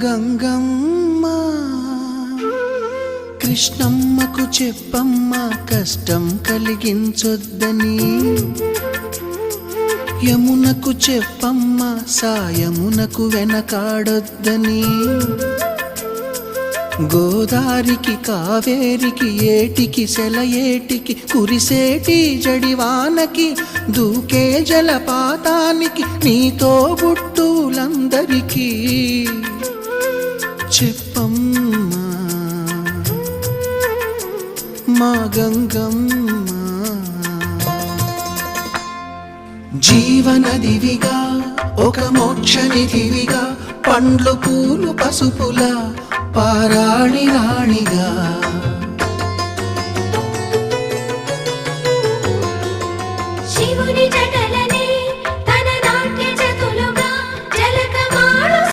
గంగమ్మ కృష్ణమ్మకు చెప్పమ్మ కష్టం కలిగించొద్దని, యమునకు చెప్పమ్మ సాయమునకు వెనకాడొద్దని, గోదారికి కావేరికి ఏటికి సెలయేటికి కురిసేటి జడివానకి దూకే జలపాతానికి నీతో బుట్టులందరికీ చెప్పమ్మా మా గంగమ్మ. జీవనదివిగా ఒక మోక్షనిధివిగా పండ్లు పూలు పసుపుల పారాణి రాణిగా